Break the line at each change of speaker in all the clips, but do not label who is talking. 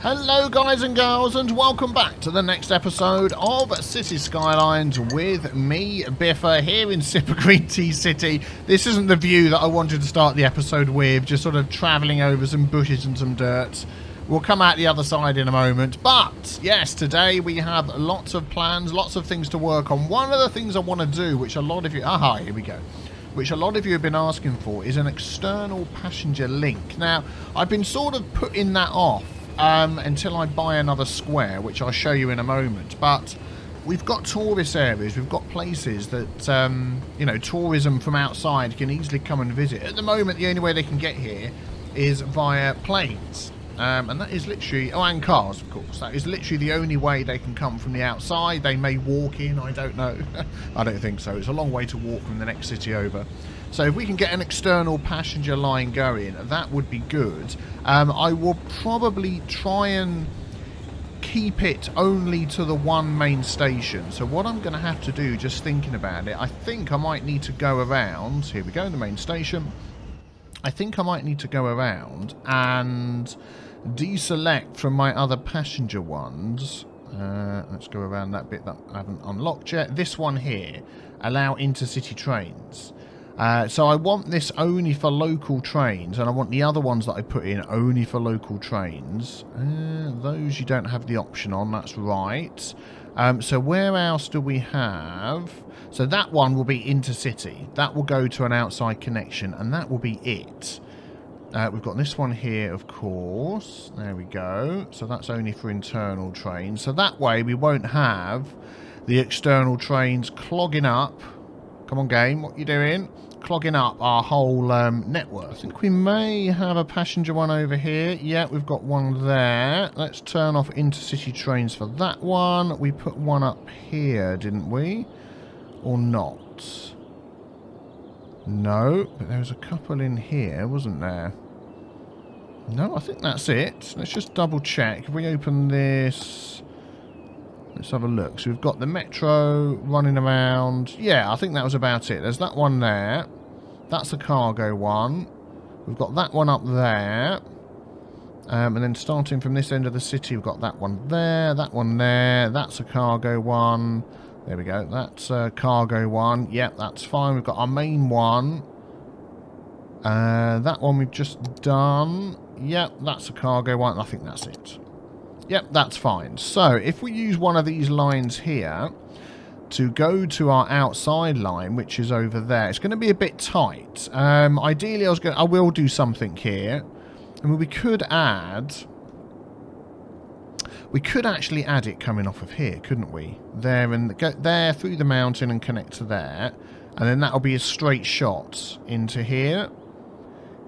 Hello guys and girls, and welcome back to the next episode of Cities Skylines with me, Biffa, here in SipaGREENTea City. This isn't the view that I wanted to start the episode with, just sort of travelling over some bushes and some dirt. We'll come out the other side in a moment, but yes, today we have lots of plans, lots of things to work on. One of the things I want to do, which a lot of you... Aha, here we go. Which a lot of you have been asking for, is an external passenger link. Now, I've been sort of putting that off until I buy another square, which I'll show you in a moment. But we've got tourist areas, we've got places that, you know, tourism from outside can easily come and visit. At the moment, the only way they can get here is via planes. And that is literally, oh, and cars, of course. That is literally the only way they can come from the outside. They may walk in, I don't know. I don't think so. It's a long way to walk from the next city over. So if we can get an external passenger line going, that would be good. I will probably try and keep it only to the one main station. So what I'm going to have to do, just thinking about it, I think I might need to go around. Here we go, the main station. I think I might need to go around and deselect from my other passenger ones. Let's go around that bit that I haven't unlocked yet. This one here, allow intercity trains. So I want this only for local trains, and I want the other ones that I put in only for local trains. Those you don't have the option on, that's right. So where else do we have? So that one will be intercity. That will go to an outside connection, and that will be it. We've got this one here, of course. There we go. So that's only for internal trains. So that way we won't have the external trains clogging up. Come on, game, what you doing? Clogging up our whole network. I think we may have a passenger one over here. Yeah, we've got one there. Let's turn off intercity trains for that one. We put one up here, didn't we? Or not? No, but there was a couple in here, wasn't there? No, I think that's it. Let's just double check. If we open this... Let's have a look. So we've got the metro running around. Yeah, I think that was about it. There's that one there. That's a cargo one. We've got that one up there. And then starting from this end of the city, we've got that one there, that one there. That's a cargo one. There we go. That's a cargo one. Yep, that's fine. We've got our main one. That one we've just done. Yep, that's a cargo one. I think that's it. Yep, that's fine. So, if we use one of these lines here to go to our outside line, which is over there, it's going to be a bit tight. Ideally, I will do something here. I mean, we could actually add it coming off of here, couldn't we? There and go there through the mountain and connect to there, and then that'll be a straight shot into here.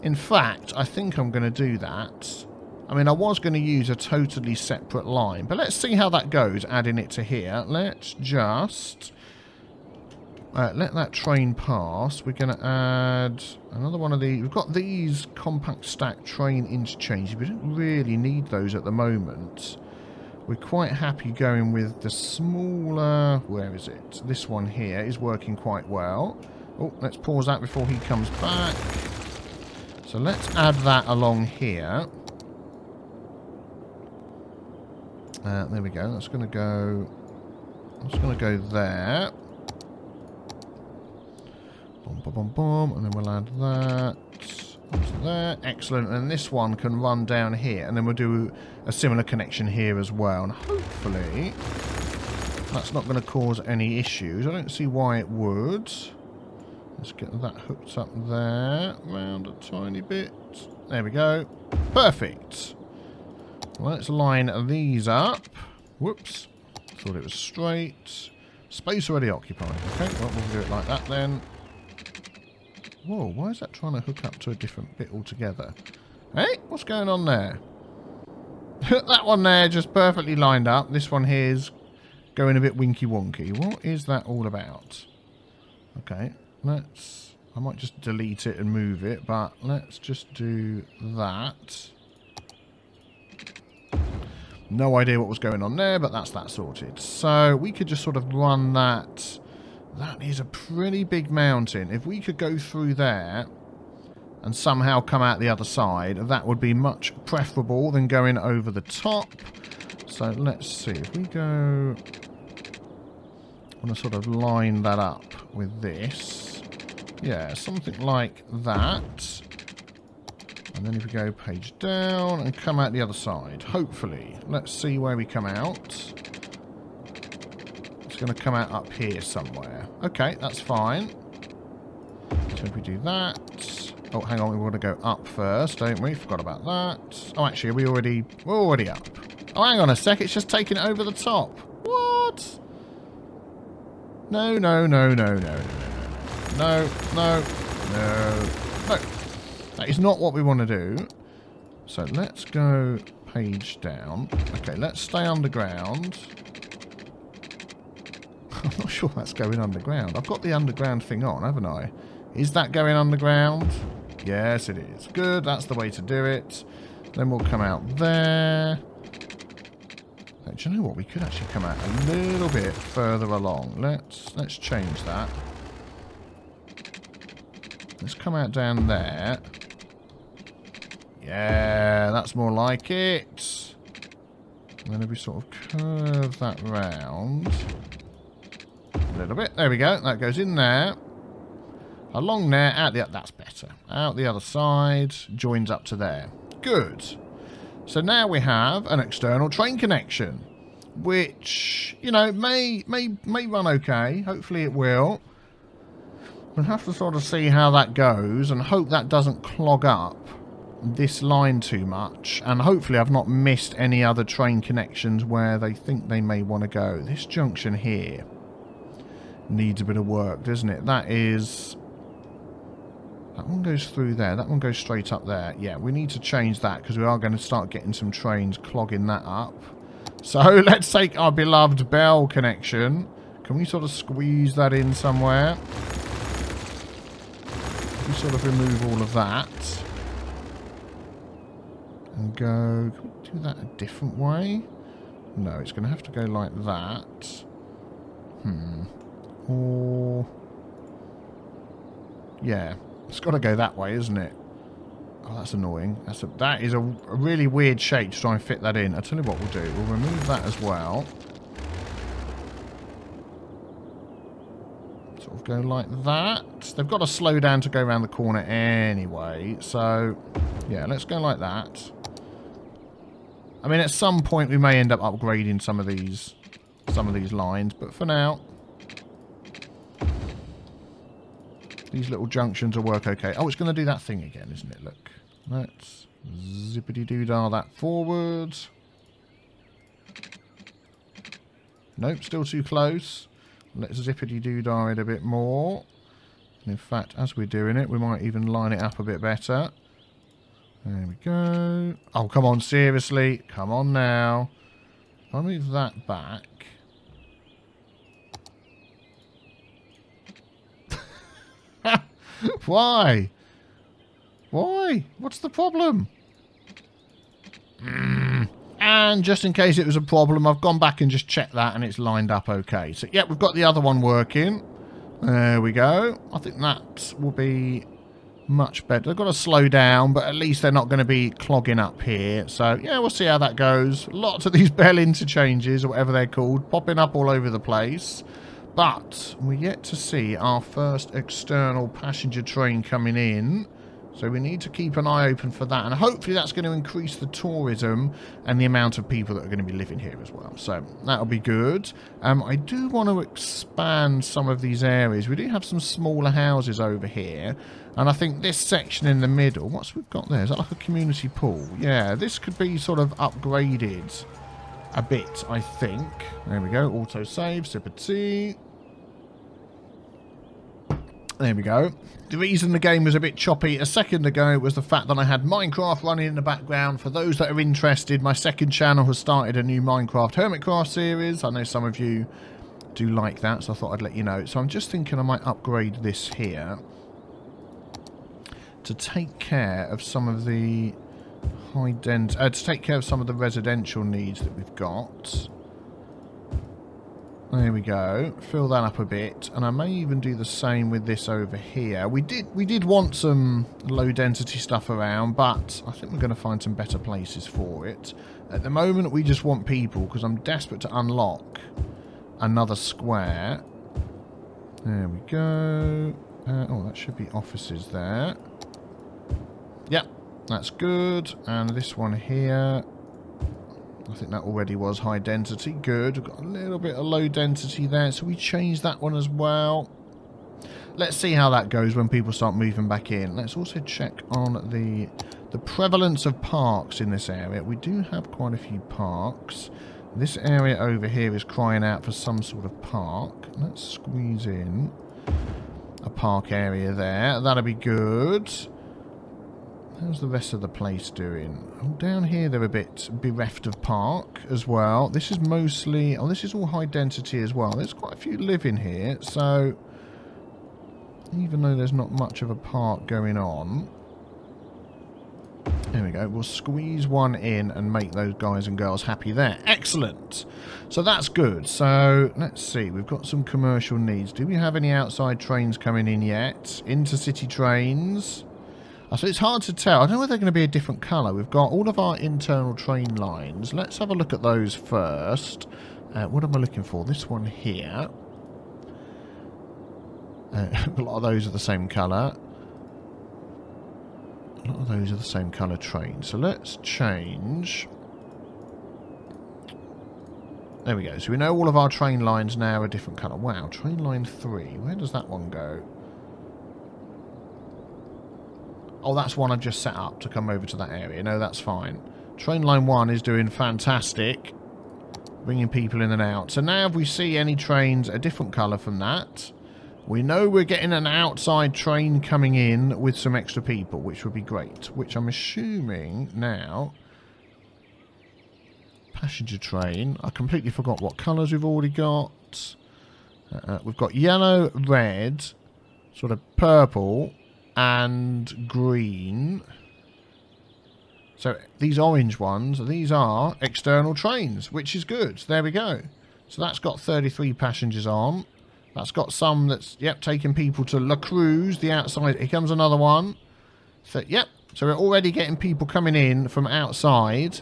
In fact, I think I'm going to do that. I mean, I was going to use a totally separate line, but let's see how that goes, adding it to here. Let's just let that train pass. We're going to add another one of these. We've got these compact stack train interchanges. We don't really need those at the moment. We're quite happy going with the smaller... Where is it? This one here is working quite well. Oh, let's pause that before he comes back. So let's add that along here. There we go. That's going to go. That's going to go there. Boom, boom, boom, boom, and then we'll add that onto there. Excellent. And this one can run down here, and then we'll do a similar connection here as well. And hopefully, that's not going to cause any issues. I don't see why it would. Let's get that hooked up there, round a tiny bit. There we go. Perfect. Let's line these up. Whoops. Thought it was straight. Space already occupied. Okay, well, we'll do it like that then. Whoa, why is that trying to hook up to a different bit altogether? Hey, what's going on there? That one there just perfectly lined up. This one here's going a bit winky-wonky. What is that all about? Okay, let's... I might just delete it and move it, but let's just do that. No idea what was going on there, but that's that sorted. So we could just sort of run that. That is a pretty big mountain. If we could go through there and somehow come out the other side, that would be much preferable than going over the top. So let's see, if we go... I want to sort of line that up with this. Yeah, something like that. And then if we go page down and come out the other side, hopefully. Let's see where we come out. It's going to come out up here somewhere. Okay, that's fine. So if we do that... Oh, hang on, we want to go up first, don't we? Forgot about that. Oh, actually, we're already up. Oh, hang on a sec, it's just taking it over the top. What? No, no, no, no, no, no, no, no, no, no, no. That is not what we want to do. So let's go page down. Okay, let's stay underground. I'm not sure that's going underground. I've got the underground thing on, haven't I? Is that going underground? Yes, it is. Good, that's the way to do it. Then we'll come out there. Do you know what? We could actually come out a little bit further along. Let's change that. Let's come out down there. Yeah, that's more like it. And then if we sort of curve that round a little bit. There we go. That goes in there. Along there, out the... That's better. Out the other side, joins up to there. Good. So now we have an external train connection, which, you know, may run okay. Hopefully it will. We'll have to sort of see how that goes and hope that doesn't clog up this line too much. And hopefully I've not missed any other train connections where they think they may want to go. This junction here needs a bit of work, doesn't it? That one goes through there. That one goes straight up there. Yeah, we need to change that because we are going to start getting some trains clogging that up. So let's take our beloved Bell connection. Can we sort of squeeze that in somewhere? We sort of remove all of that. And go... Can we do that a different way? No, it's going to have to go like that. Or... Yeah. It's got to go that way, isn't it? Oh, that's annoying. That is a really weird shape to try and fit that in. I'll tell you what we'll do. We'll remove that as well. Sort of go like that. They've got to slow down to go around the corner anyway. So, yeah, let's go like that. I mean, at some point we may end up upgrading some of these lines, but for now... These little junctions will work okay. Oh, it's going to do that thing again, isn't it? Look. Let's zippity-doo-dah that forward. Nope, still too close. Let's zippity-doo-dah it a bit more. And in fact, as we're doing it, we might even line it up a bit better. There we go. Oh, come on, seriously. Come on now. I'll move that back. Why? Why? What's the problem? And just in case it was a problem, I've gone back and just checked that and it's lined up okay. So, yeah, we've got the other one working. There we go. I think that will be much better. They've got to slow down, but at least they're not going to be clogging up here. So, yeah, we'll see how that goes. Lots of these bell interchanges, or whatever they're called, popping up all over the place. But we're yet to see our first external passenger train coming in. So we need to keep an eye open for that. And hopefully that's going to increase the tourism and the amount of people that are going to be living here as well. So that'll be good. I do want to expand some of these areas. We do have some smaller houses over here. And I think this section in the middle, what's we've got there? Is that like a community pool? Yeah, this could be sort of upgraded a bit, I think. There we go. Auto save, SipaGREENTea. There we go. The reason the game was a bit choppy a second ago was the fact that I had Minecraft running in the background. For those that are interested, my second channel has started a new Minecraft Hermitcraft series. I know some of you do like that, so I thought I'd let you know. So I'm just thinking I might upgrade this here to take care of some of the to take care of some of the residential needs that we've got. There we go. Fill that up a bit, and I may even do the same with this over here. We did want some low density stuff around, but I think we're going to find some better places for it. At the moment, we just want people because I'm desperate to unlock another square. There we go. Oh, that should be offices there. Yep, that's good. And this one here, I think that already was high density. Good. We've got a little bit of low density there, so we changed that one as well. Let's see how that goes when people start moving back in. Let's also check on the prevalence of parks in this area. We do have quite a few parks. This area over here is crying out for some sort of park. Let's squeeze in a park area there. That'll be good. How's the rest of the place doing? Oh, down here they're a bit bereft of park as well. This is mostly... Oh, this is all high density as well. There's quite a few live in here, so... Even though there's not much of a park going on... There we go. We'll squeeze one in and make those guys and girls happy there. Excellent. So that's good. So let's see. We've got some commercial needs. Do we have any outside trains coming in yet? Intercity trains. So it's hard to tell. I don't know whether they're going to be a different colour. We've got all of our internal train lines. Let's have a look at those first. What am I looking for? This one here. A lot of those are the same colour. A lot of those are the same colour trains. So let's change. There we go. So we know all of our train lines now are a different colour. Wow, train line 3. Where does that one go? Oh, that's one I've just set up to come over to that area. No, that's fine. Train line 1 is doing fantastic. Bringing people in and out. So now if we see any trains a different colour from that, we know we're getting an outside train coming in with some extra people, which would be great. Which I'm assuming now... Passenger train. I completely forgot what colours we've already got. We've got yellow, red, sort of purple, and green. So these orange ones, these are external trains, which is good. There we go. So that's got 33 passengers on. That's got some that's, yep, taking people to La Cruz, the outside. Here comes another one. So, yep. So we're already getting people coming in from outside.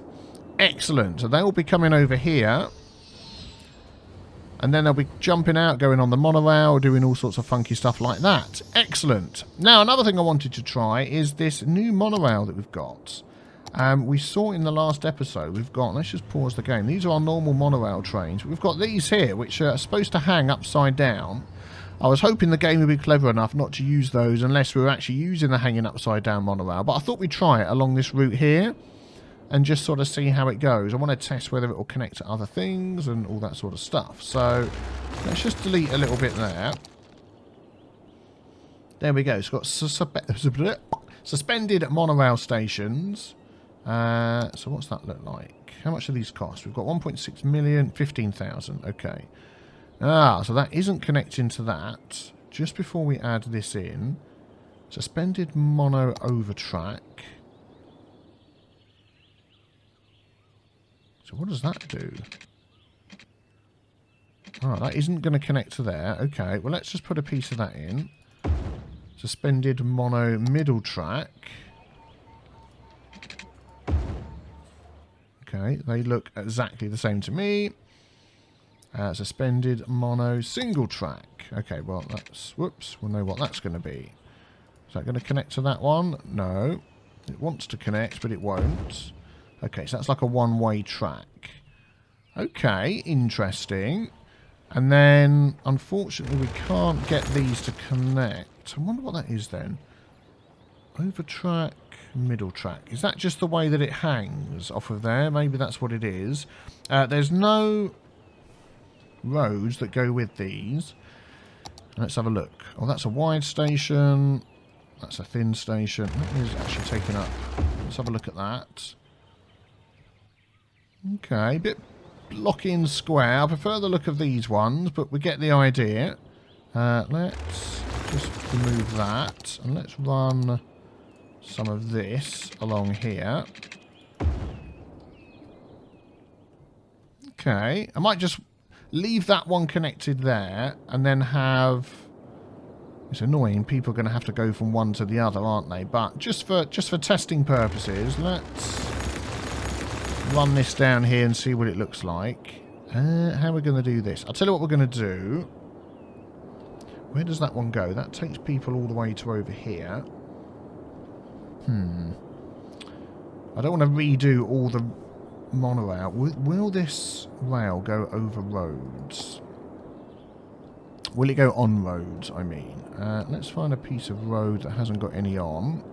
Excellent. So they'll be coming over here. And then they'll be jumping out, going on the monorail, doing all sorts of funky stuff like that. Excellent. Now, another thing I wanted to try is this new monorail that we've got. We saw in the last episode, we've got, let's just pause the game. These are our normal monorail trains. We've got these here, which are supposed to hang upside down. I was hoping the game would be clever enough not to use those unless we were actually using the hanging upside down monorail. But I thought we'd try it along this route here and just sort of see how it goes. I want to test whether it will connect to other things and all that sort of stuff. So let's just delete a little bit there. There we go. It's got suspended monorail stations. So what's that look like? How much do these cost? We've got 1.6 million, 15,000. Okay. So that isn't connecting to that. Just before we add this in, suspended mono over track. So what does that do? Oh, that isn't going to connect to there. Okay, well let's just put a piece of that in. Suspended mono middle track. Okay, they look exactly the same to me. Suspended mono single track. Okay, well that's... Whoops, we'll know what that's going to be. Is that going to connect to that one? No. It wants to connect, but it won't. Okay, so that's like a one-way track. Okay, interesting. And then, unfortunately, we can't get these to connect. I wonder what that is then. Over track, middle track. Is that just the way that it hangs off of there? Maybe that's what it is. There's no roads that go with these. Let's have a look. Oh, that's a wide station. That's a thin station. That is actually taken up. Let's have a look at that. Okay, a bit lock-in square. I prefer the look of these ones, but we get the idea. Let's just remove that. And let's run some of this along here. Okay, I might just leave that one connected there, and then have... It's annoying, people are going to have to go from one to the other, aren't they? But just for testing purposes, let's run this down here and see what it looks like. How are we going to do this? I'll tell you what we're going to do. Where does that one go? That takes people all the way to over here. I don't want to redo all the monorail. Will this rail go over roads? Will it go on roads, I mean? Let's find a piece of road that hasn't got any on.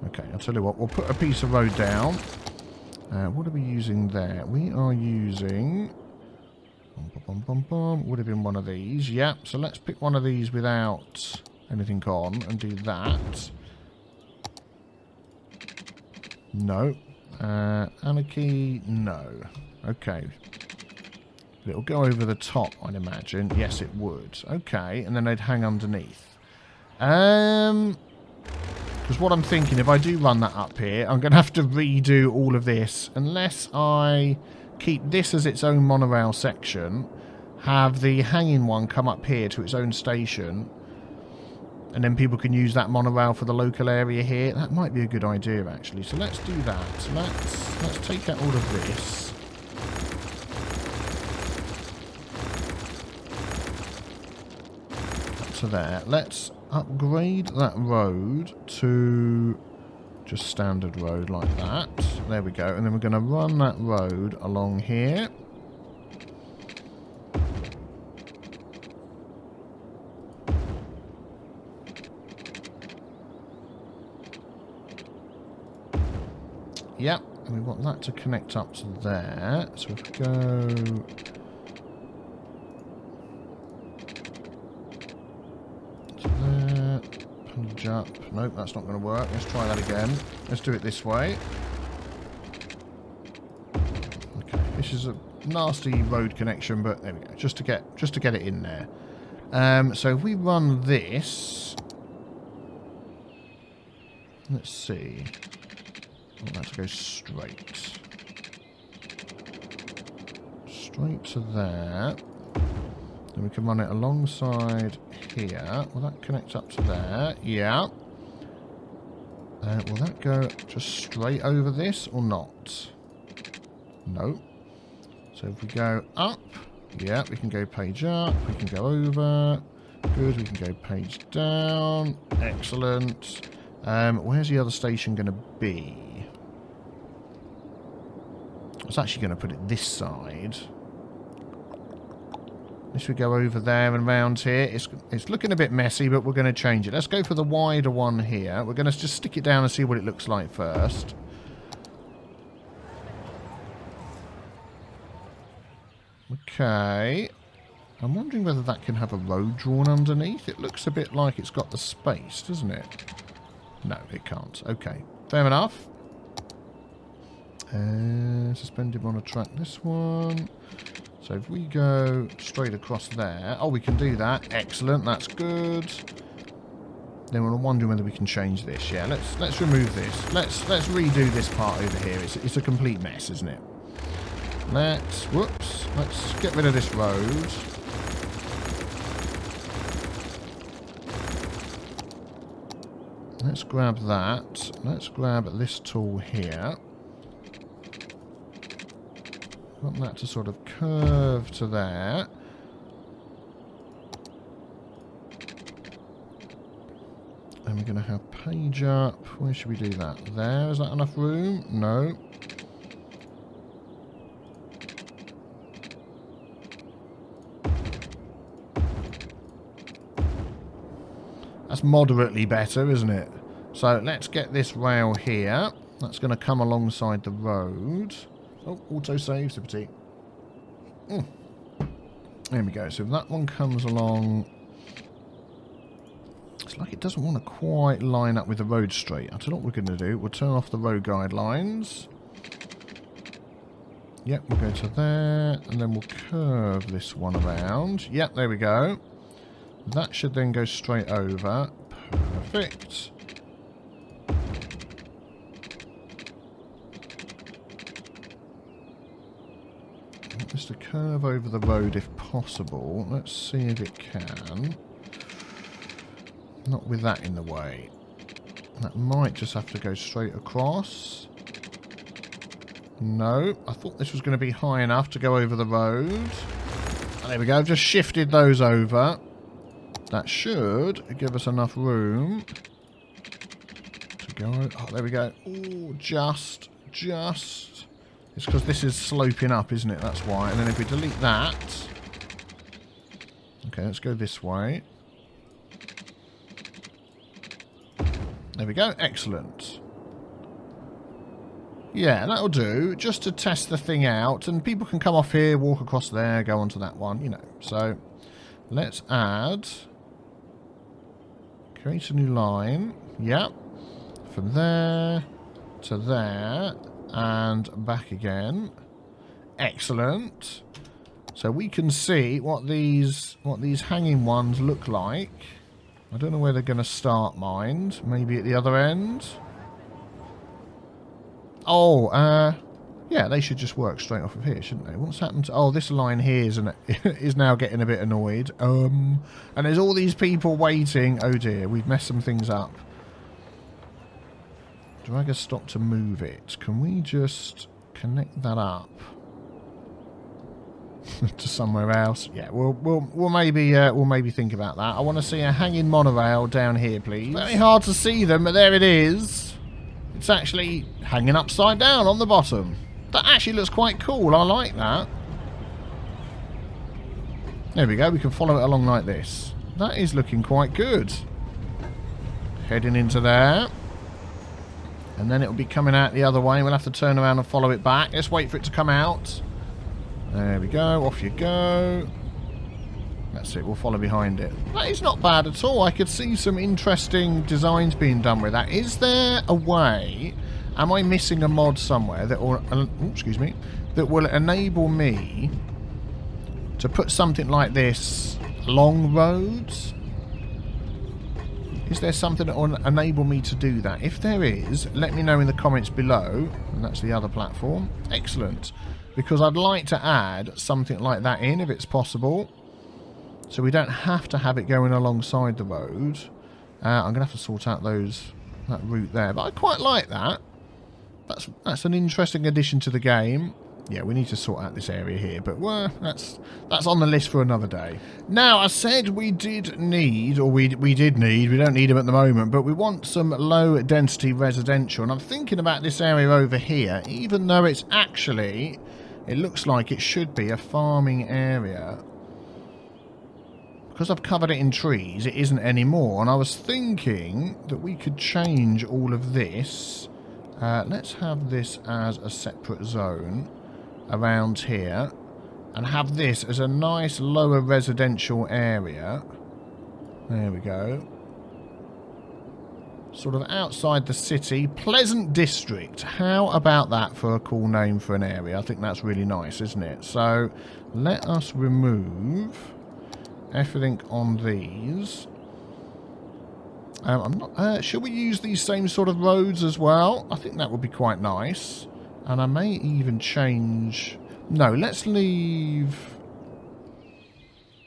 Okay, I'll tell you what. We'll put a piece of road down. What are we using there? We are using... Would have been one of these. Yeah, so let's pick one of these without anything on and do that. No. Anarchy, no. Okay. It'll go over the top, I'd imagine. Yes, it would. Okay, and then they'd hang underneath. Because what I'm thinking, if I do run that up here, I'm going to have to redo all of this. Unless I keep this as its own monorail section, have the hanging one come up here to its own station, and then people can use that monorail for the local area here. That might be a good idea, actually. So let's do that. So let's take out all of this. To there. Let's upgrade that road to just standard road like that. There we go. And then we're going to run that road along here. Yep. And we want that to connect up to there. So if we go... Punch up. Nope, that's not going to work. Let's try that again. Let's do it this way. Okay, this is a nasty road connection, but there we go. Just to get it in there. So if we run this, let's see. I want that to go straight to there. Then we can run it alongside here. Will that connect up to there? Yeah. Will that go just straight over this or not? No. So if we go up, yeah, we can go page up. We can go over. Good. We can go page down. Excellent. Where's the other station going to be? I was actually going to put it this side. This would go over there and round here. It's looking a bit messy, but we're going to change it. Let's go for the wider one here. We're going to just stick it down and see what it looks like first. Okay. I'm wondering whether that can have a road drawn underneath. It looks a bit like it's got the space, doesn't it? No, it can't. Okay. Fair enough. Suspended on a track, this one. So if we go straight across there... Oh, we can do that. Excellent. That's good. Then we're wondering whether we can change this. Yeah, let's remove this. Let's redo this part over here. It's a complete mess, isn't it? Let's get rid of this road. Let's grab that. Let's grab this tool here. Want that to sort of curve to there. And we're going to have page up. Where should we do that? There. Is that enough room? No. That's moderately better, isn't it? So let's get this rail here. That's going to come alongside the road. Oh, autosave, Citea. There we go. So if that one comes along... It's like it doesn't want to quite line up with the road straight. I'll tell you what we're going to do. We'll turn off the road guidelines. Yep, we'll go to there. And then we'll curve this one around. Yep, there we go. That should then go straight over. Perfect. this to curve over the road if possible. Let's see if it can. Not with that in the way. That might just have to go straight across. No, I thought this was going to be high enough to go over the road. And there we go, I've just shifted those over. That should give us enough room to go. Oh, there we go. Oh, just. It's because this is sloping up, isn't it? That's why. And then if we delete that. Okay, let's go this way. There we go. Excellent. Yeah, that'll do. Just to test the thing out. And people can come off here, walk across there, go onto that one, you know. So, let's add. Create a new line. Yep. From there to there. And back again. Excellent. So we can see what these hanging ones look like. I don't know where they're going to start, mind. Maybe at the other end. Oh, yeah, they should just work straight off of here, shouldn't they? What's happened to... Oh, this line here is now getting a bit annoyed. And there's all these people waiting. Oh, dear, we've messed some things up. Drag a stop to move it. Can we just connect that up to somewhere else? Yeah, we'll maybe think about that. I want to see a hanging monorail down here, please. Very hard to see them, but there it is. It's actually hanging upside down on the bottom. That actually looks quite cool. I like that. There we go. We can follow it along like this. That is looking quite good. Heading into there. And then it'll be coming out the other way. We'll have to turn around and follow it back. Let's wait for it to come out. There we go. Off you go. That's it. We'll follow behind it. That is not bad at all. I could see some interesting designs being done with that. Is there a way... Am I missing a mod somewhere that will... excuse me. That will enable me to put something like this along roads? Is there something that will enable me to do that? If there is, let me know in the comments below. And that's the other platform. Excellent. Because I'd like to add something like that in, if it's possible. So we don't have to have it going alongside the road. I'm going to have to sort out that route there. But I quite like that. That's an interesting addition to the game. Yeah, we need to sort out this area here, but that's on the list for another day. Now, I said we did need, or we did need, we don't need them at the moment, but we want some low density residential. And I'm thinking about this area over here, even though it's actually, it looks like it should be a farming area. Because I've covered it in trees, it isn't anymore. And I was thinking that we could change all of this. Let's have this as a separate zone around here and have this as a nice lower residential area. There we go. Sort of outside the city. Pleasant District. How about that for a cool name for an area? I think that's really nice, isn't it? So let us remove everything on these. I'm not. Should we use these same sort of roads as well? I think that would be quite nice. And I may even change... No, let's leave...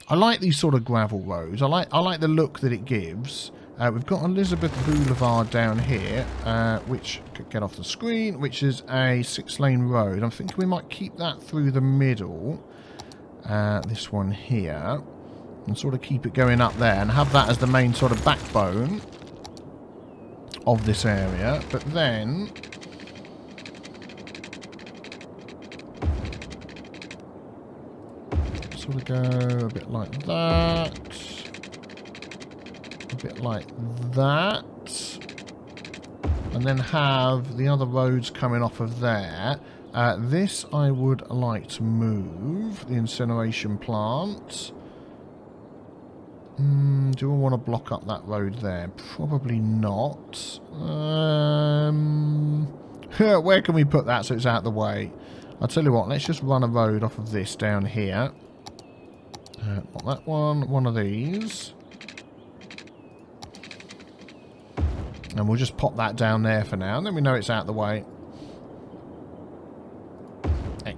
I like these sort of gravel roads. I like the look that it gives. We've got Elizabeth Boulevard down here, which could get off the screen, which is a 6-lane road. I'm thinking we might keep that through the middle. This one here. And sort of keep it going up there and have that as the main sort of backbone of this area. But then... sort of go a bit like that. A bit like that. And then have the other roads coming off of there. This I would like to move. The incineration plant. Do I want to block up that road there? Probably not. Where can we put that so it's out of the way? I'll tell you what, let's just run a road off of this down here. Not that one of these. And we'll just pop that down there for now, and then we know it's out of the way.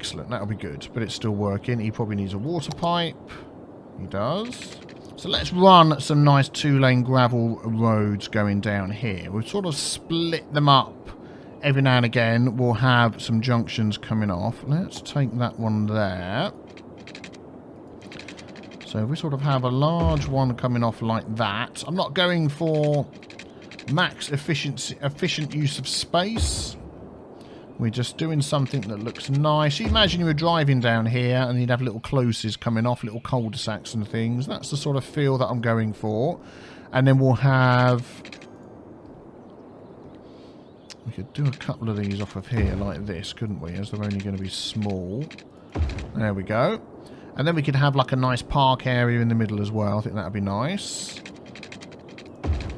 Excellent, that'll be good. But it's still working. He probably needs a water pipe. He does. So let's run some nice 2-lane gravel roads going down here. We'll sort of split them up. Every now and again, we'll have some junctions coming off. Let's take that one there. So we sort of have a large one coming off like that. I'm not going for max efficient use of space. We're just doing something that looks nice. You imagine you were driving down here and you'd have little closes coming off, little cul-de-sacs and things. That's the sort of feel that I'm going for. And then we'll have... We could do a couple of these off of here like this, couldn't we? As they're only going to be small. There we go. And then we could have like a nice park area in the middle as well. I think that would be nice.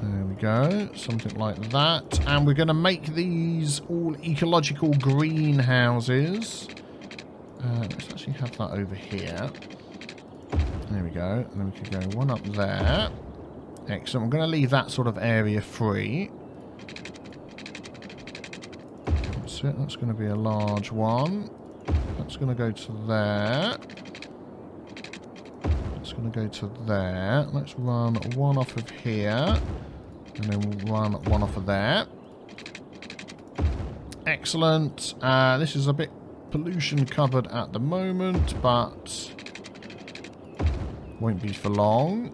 There we go. Something like that. And we're going to make these all ecological greenhouses. Let's actually have that over here. There we go. And then we could go one up there. Excellent. I'm going to leave that sort of area free. That's it. That's going to be a large one. That's going to go to there. That's going to go to there. Let's run one off of here. And then we'll run one off of there. Excellent. This is a bit pollution covered at the moment, but won't be for long.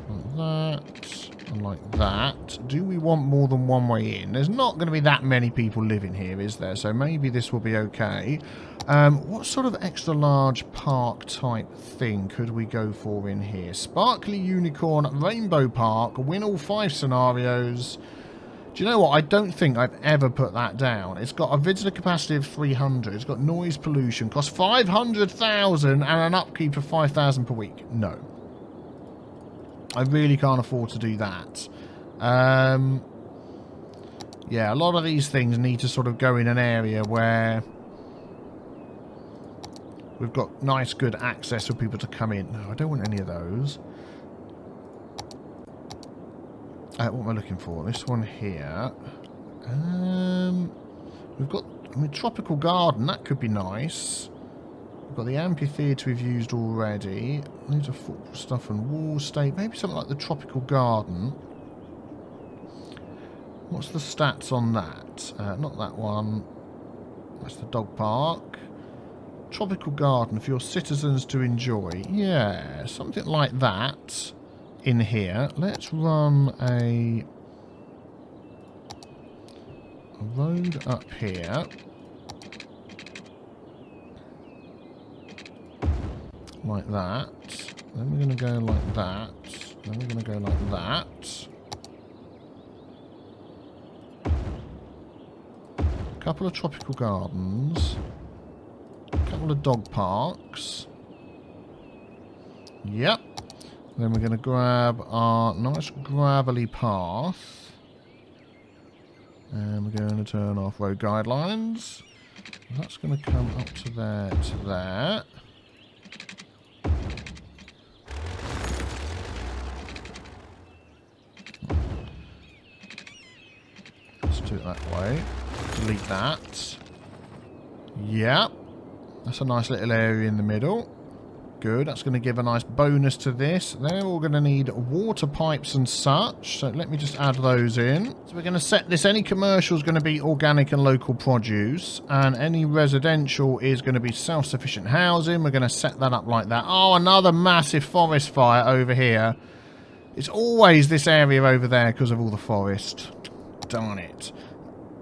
Like that. And like that. Do we want more than one way in? There's not going to be that many people living here, is there? So maybe this will be okay. What sort of extra large park type thing could we go for in here? Sparkly Unicorn Rainbow Park. Win all 5 scenarios. Do you know what? I don't think I've ever put that down. It's got a visitor capacity of 300. It's got noise pollution. Costs 500,000 and an upkeep of 5,000 per week. No. I really can't afford to do that. Yeah, a lot of these things need to sort of go in an area where we've got nice, good access for people to come in. No, I don't want any of those. What am I looking for? This one here. We've got, I mean, Tropical Garden. That could be nice. We've got the amphitheatre we've used already. Loads of football stuff and wall state. Maybe something like the Tropical Garden. What's the stats on that? Not that one. That's the dog park. Tropical Garden for your citizens to enjoy. Yeah, something like that in here. Let's run a road up here. Like that. Then we're going to go like that. Then we're going to go like that. A couple of tropical gardens. A couple of dog parks. Yep. Then we're going to grab our nice gravelly path. And we're going to turn off road guidelines. That's going to come up to there, to there. Let's do it that way. Delete that. Yep. That's a nice little area in the middle. Good. That's going to give a nice bonus to this. They're all going to need water pipes and such. So let me just add those in. So we're going to set this. Any commercial is going to be organic and local produce. And any residential is going to be self-sufficient housing. We're going to set that up like that. Oh, another massive forest fire over here. It's always this area over there because of all the forest. Darn it.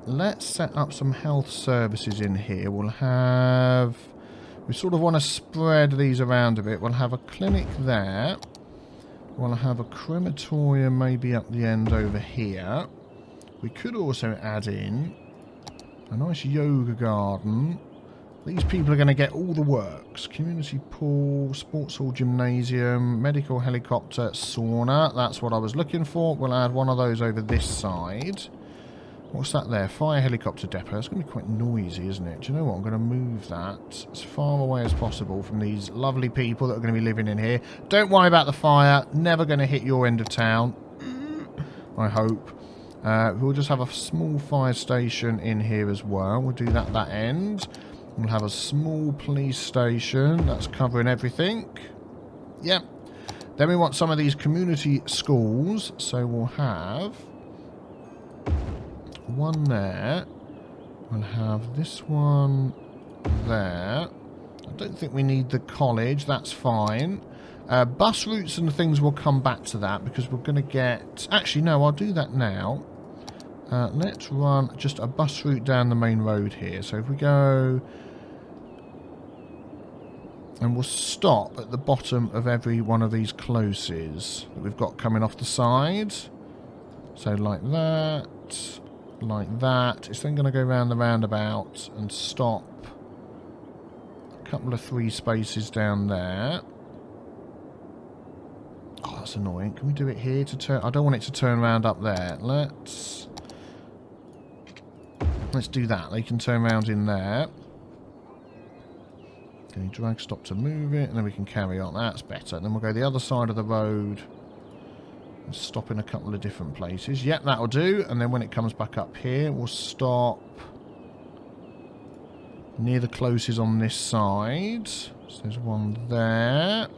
Let's set up some health services in here. We'll have... We sort of want to spread these around a bit. We'll have a clinic there. We'll have a crematorium maybe up the end over here. We could also add in a nice yoga garden. These people are going to get all the works. Community pool, sports hall, gymnasium, medical helicopter, sauna. That's what I was looking for. We'll add one of those over this side. What's that there? Fire helicopter depot. It's going to be quite noisy, isn't it? Do you know what? I'm going to move that as far away as possible from these lovely people that are going to be living in here. Don't worry about the fire. Never going to hit your end of town. I hope. We'll just have a small fire station in here as well. We'll do that at that end. We'll have a small police station. That's covering everything. Yep. Then we want some of these community schools. So we'll have one there. We'll have this one there. I don't think we need the college. That's fine. Bus routes and things will come back to that because we're going to get... Actually, no, I'll do that now. Let's run just a bus route down the main road here. So if we go... And we'll stop at the bottom of every one of these closes that we've got coming off the side. So like that. Like that. It's then going to go around the roundabout and stop a couple of 3 spaces down there. Oh, that's annoying. Can we do it here to turn... I don't want it to turn around up there. Let's do that. They can turn around in there. Can you drag stop to move it? And then we can carry on. That's better. Then we'll go the other side of the road and stop in a couple of different places. Yep, that'll do. And then when it comes back up here, we'll stop near the closes on this side. So there's one there.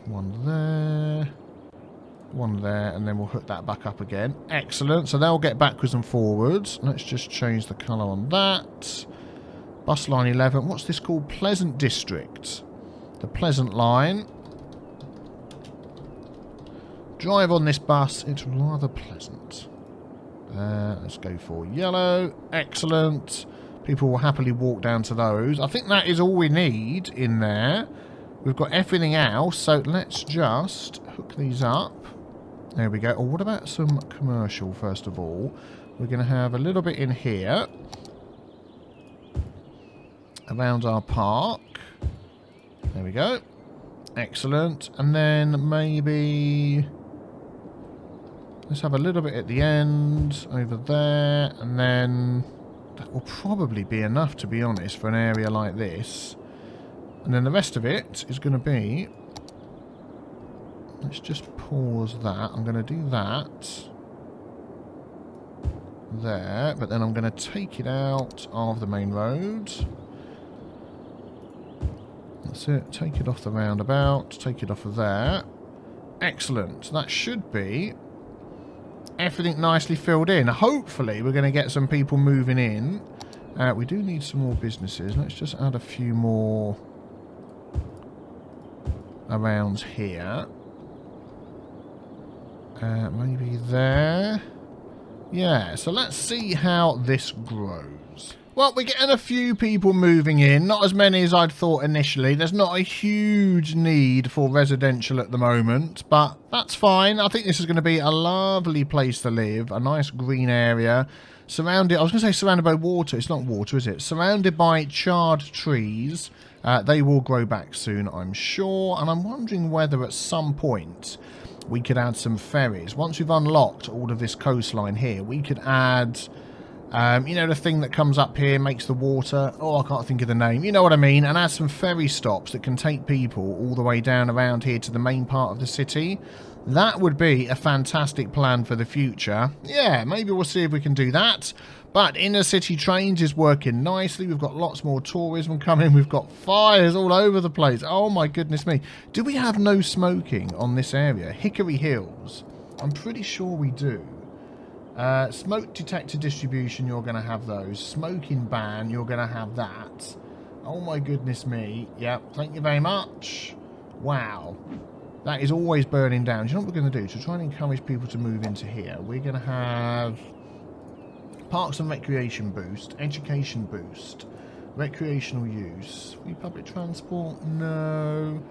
One there. One there. And then we'll hook that back up again. Excellent. So they'll get backwards and forwards. Let's just change the colour on that. Bus line 11. What's this called? Pleasant District. The Pleasant line. Drive on this bus. It's rather pleasant. Let's go for yellow. Excellent. People will happily walk down to those. I think that is all we need in there. We've got everything else. So let's just hook these up. There we go. Oh, what about some commercial first of all? We're going to have a little bit in here. Around our park. There we go. Excellent. And then maybe... Let's have a little bit at the end. Over there. And then... That will probably be enough, to be honest, for an area like this. And then the rest of it is going to be... Let's just pause that. I'm going to do that. There. But then I'm going to take it out of the main road. That's it. Take it off the roundabout. Take it off of there. Excellent. That should be everything nicely filled in. Hopefully we're going to get some people moving in. We do need some more businesses. Let's just add a few more around here. Maybe there. Yeah, so let's see how this grows. Well, we're getting a few people moving in. Not as many as I'd thought initially. There's not a huge need for residential at the moment, but that's fine. I think this is going to be a lovely place to live. A nice green area. Surrounded, I was going to say surrounded by water. It's not water, is it? Surrounded by charred trees. They will grow back soon, I'm sure. And I'm wondering whether at some point we could add some ferries. Once we've unlocked all of this coastline here, we could add... you know, the thing that comes up here, makes the water... Oh, I can't think of the name. You know what I mean? And add some ferry stops that can take people all the way down around here to the main part of the city. That would be a fantastic plan for the future. Yeah, maybe we'll see if we can do that. But inner city trains is working nicely. We've got lots more tourism coming. We've got fires all over the place. Oh, my goodness me. Do we have no smoking on this area? Hickory Hills. I'm pretty sure we do. Smoke detector distribution, you're going to have those. Smoking ban, you're going to have that. Oh my goodness me. Yep, thank you very much. Wow. That is always burning down. Do you know what we're going to do? To try and encourage people to move into here, we're going to have parks and recreation boost, education boost, recreational use. Free public transport? No.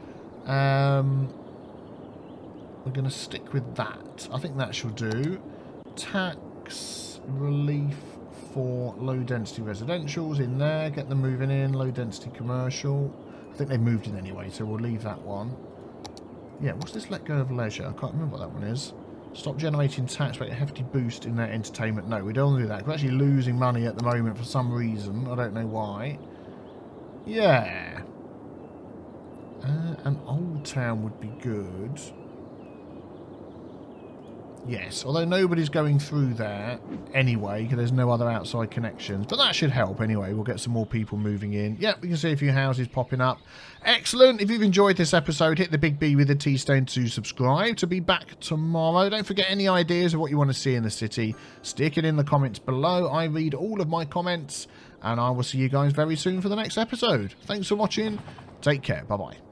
We're going to stick with that. I think that should do. Tax relief for low density residentials in there, get them moving in. Low density commercial, I think they've moved in anyway, so we'll leave that one. Yeah, what's this let go of leisure? I can't remember what that one is. Stop generating tax rate, a hefty boost in their entertainment. No, we don't want to do that. We're actually losing money at the moment for some reason. I don't know why. Yeah. An old town would be good. Yes, although nobody's going through there anyway, because there's no other outside connections. But that should help anyway. We'll get some more people moving in. Yep, we can see a few houses popping up. Excellent. If you've enjoyed this episode, hit the big B with the T stone to subscribe to be back tomorrow. Don't forget any ideas of what you want to see in the city. Stick it in the comments below. I read all of my comments, and I will see you guys very soon for the next episode. Thanks for watching. Take care. Bye-bye.